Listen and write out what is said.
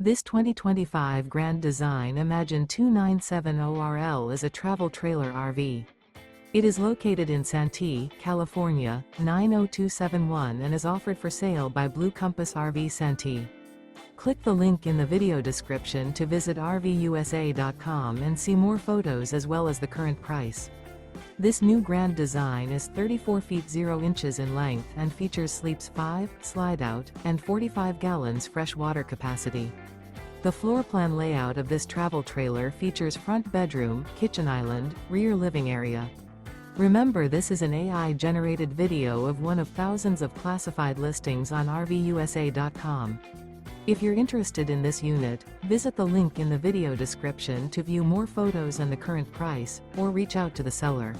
This 2025 Grand Design Imagine 2970RL is a travel trailer RV. It is located in Santee, California, 90271 and is offered for sale by Blue Compass RV Santee. Click the link in the video description to visit RVUSA.com and see more photos as well as the current price. This new Grand Design is 34 feet 0 inches in length and features sleeps 5, Slideout, and 45 gallons fresh water capacity. The floor plan layout of this travel trailer features front bedroom, kitchen island, rear living area. Remember, this is an AI-generated video of one of thousands of classified listings on RVUSA.com. If you're interested in this unit, visit the link in the video description to view more photos and the current price, or reach out to the seller.